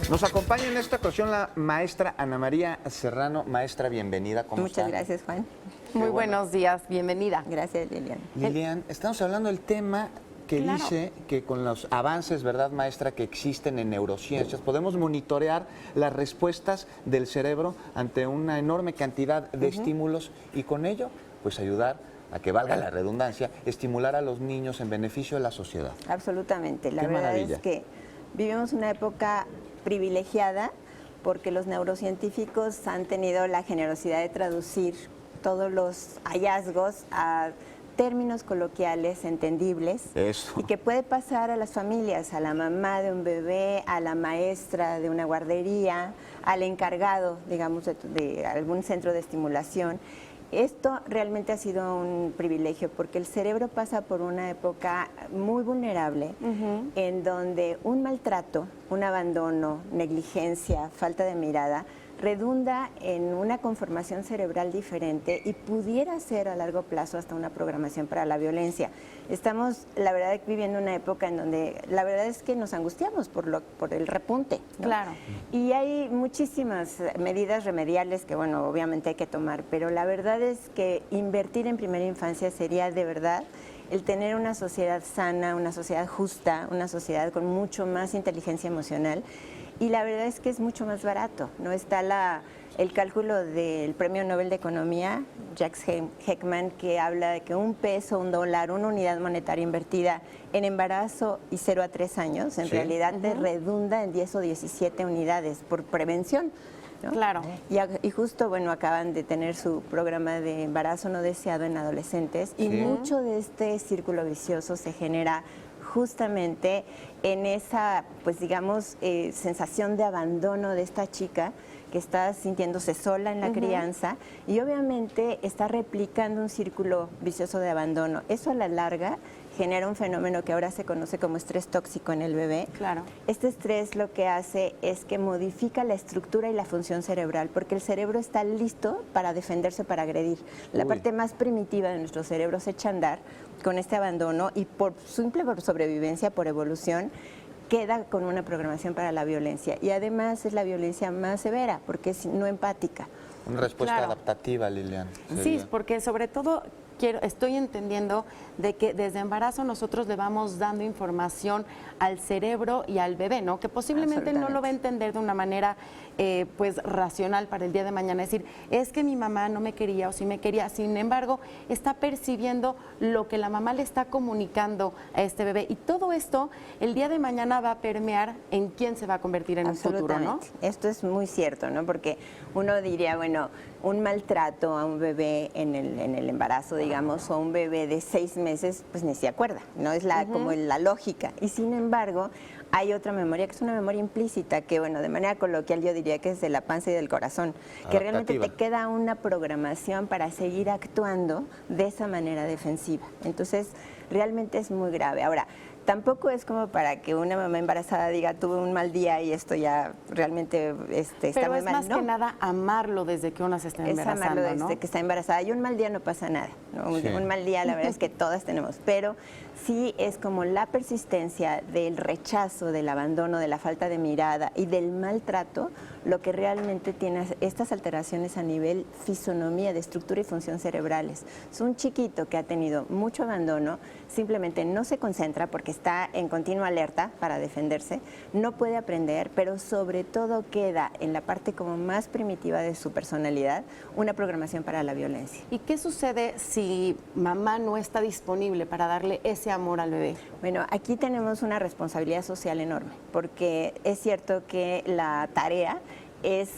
Nos acompaña en esta ocasión la maestra Ana María Serrano. Maestra, bienvenida. ¿Cómo está? Muchas gracias, Juan. Muy buenos días, bienvenida. Gracias, Lilian. Lilian, estamos hablando del tema que dice que con los avances, ¿verdad, maestra?, que existen en neurociencias, podemos monitorear las respuestas del cerebro ante una enorme cantidad de estímulos y con ello, pues ayudar a que valga la redundancia, estimular a los niños en beneficio de la sociedad. Absolutamente. La Qué verdad maravilla. es que vivimos una época privilegiada porque los neurocientíficos han tenido la generosidad de traducir todos los hallazgos a términos coloquiales, entendibles, Eso. y que puede pasar a las familias, a la mamá de un bebé, a la maestra de una guardería, al encargado, digamos, de algún centro de estimulación. Esto realmente ha sido un privilegio porque el cerebro pasa por una época muy vulnerable en donde un maltrato, un abandono, negligencia, falta de mirada redunda en una conformación cerebral diferente y pudiera ser a largo plazo hasta una programación para la violencia. Estamos, la verdad, viviendo una época en donde la verdad es que nos angustiamos por el repunte, ¿no? Claro. Y hay muchísimas medidas remediales que, bueno, obviamente hay que tomar, pero la verdad es que invertir en primera infancia sería de verdad el tener una sociedad sana, una sociedad justa, una sociedad con mucho más inteligencia emocional. Y la verdad es que es mucho más barato, ¿no? Está el cálculo del Premio Nobel de Economía, Jacques Heckman, que habla de que $1, $1, una unidad monetaria invertida en embarazo y 0 a 3 años, en realidad te redunda en 10 o 17 unidades por prevención, ¿no? Claro. Y justo, bueno, acaban de tener su programa de embarazo no deseado en adolescentes y mucho de este círculo vicioso se genera justamente en esa, pues digamos, sensación de abandono de esta chica que está sintiéndose sola en la crianza y obviamente está replicando un círculo vicioso de abandono. Eso a la larga genera un fenómeno que ahora se conoce como estrés tóxico en el bebé. Claro. Este estrés lo que hace es que modifica la estructura y la función cerebral, porque el cerebro está listo para defenderse, para agredir. La parte más primitiva de nuestro cerebro se echa a andar con este abandono y por sobrevivencia, por evolución, queda con una programación para la violencia. Y además es la violencia más severa, porque es no empática. Una respuesta Claro. adaptativa, Lilian. Sí, sería. porque sobre todo estoy entendiendo de que desde embarazo nosotros le vamos dando información al cerebro y al bebé, ¿no? Que posiblemente no lo va a entender de una manera pues racional para el día de mañana. Es decir, es que mi mamá no me quería o sí me quería, sin embargo, está percibiendo lo que la mamá le está comunicando a este bebé. Y todo esto el día de mañana va a permear en quién se va a convertir en un futuro, ¿no? Esto es muy cierto, ¿no? Porque uno diría, bueno, un maltrato a un bebé en el embarazo, digamos, o a un bebé de 6 meses, pues ni se acuerda, ¿no? Es como la lógica. Y sin embargo, hay otra memoria que es una memoria implícita, que bueno, de manera coloquial yo diría que es de la panza y del corazón, que realmente te queda una programación para seguir actuando de esa manera defensiva. Entonces, realmente es muy grave. Ahora, tampoco es como para que una mamá embarazada diga tuve un mal día y esto ya realmente está Pero muy es mal. más que nada amarlo desde que una se está embarazando, Es amarlo desde ¿no? que está embarazada. Y un mal día no pasa nada, ¿no? Sí. Un mal día la verdad es que todas tenemos, pero sí es como la persistencia del rechazo, del abandono, de la falta de mirada y del maltrato lo que realmente tiene estas alteraciones a nivel fisonomía, de estructura y función cerebrales. Es un chiquito que ha tenido mucho abandono, simplemente no se concentra porque está en continua alerta para defenderse, no puede aprender, pero sobre todo queda en la parte como más primitiva de su personalidad una programación para la violencia. ¿Y qué sucede si mamá no está disponible para darle ese amor al bebé? Bueno, aquí tenemos una responsabilidad social enorme, porque es cierto que la tarea es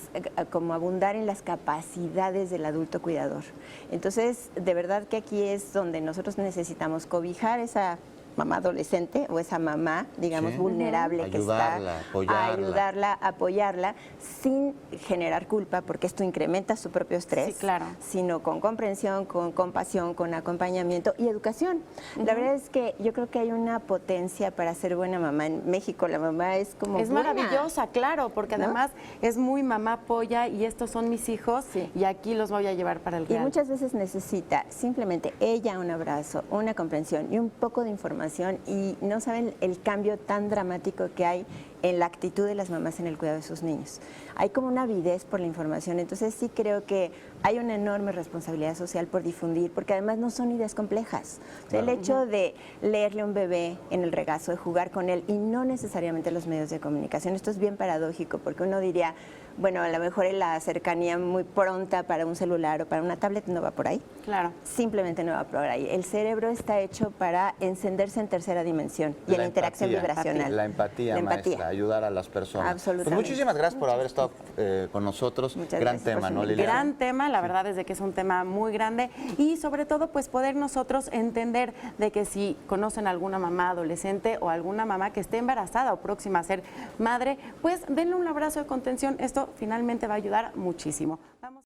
como abundar en las capacidades del adulto cuidador. Entonces, de verdad que aquí es donde nosotros necesitamos cobijar esa mamá adolescente o esa mamá, digamos, vulnerable que está, ayudarla, apoyarla, sin generar culpa, porque esto incrementa su propio estrés, sí, claro, sino con comprensión, con compasión, con acompañamiento y educación. La verdad es que yo creo que hay una potencia para ser buena mamá. En México la mamá es como es buena, maravillosa, claro, porque ¿no? además es muy mamá polla y estos son mis hijos y aquí los voy a llevar para el real. Y muchas veces necesita simplemente ella un abrazo, una comprensión y un poco de información, y no saben el cambio tan dramático que hay en la actitud de las mamás en el cuidado de sus niños. Hay como una avidez por la información, entonces sí creo que hay una enorme responsabilidad social por difundir, porque además no son ideas complejas. Claro. El hecho de leerle a un bebé en el regazo, de jugar con él, y no necesariamente los medios de comunicación, esto es bien paradójico, porque uno diría, bueno, a lo mejor en la cercanía muy pronta para un celular o para una tablet no va por ahí. Claro. Simplemente no va por ahí. El cerebro está hecho para encenderse en tercera dimensión y en interacción vibracional. La empatía, maestra, ayudar a las personas. Absolutamente. Pues muchísimas gracias por haber estado con nosotros. Gran tema, ¿no, Liliana? Gran tema, la verdad es de que es un tema muy grande y sobre todo pues poder nosotros entender de que si conocen a alguna mamá adolescente o alguna mamá que esté embarazada o próxima a ser madre, pues denle un abrazo de contención. Esto finalmente va a ayudar muchísimo. Vamos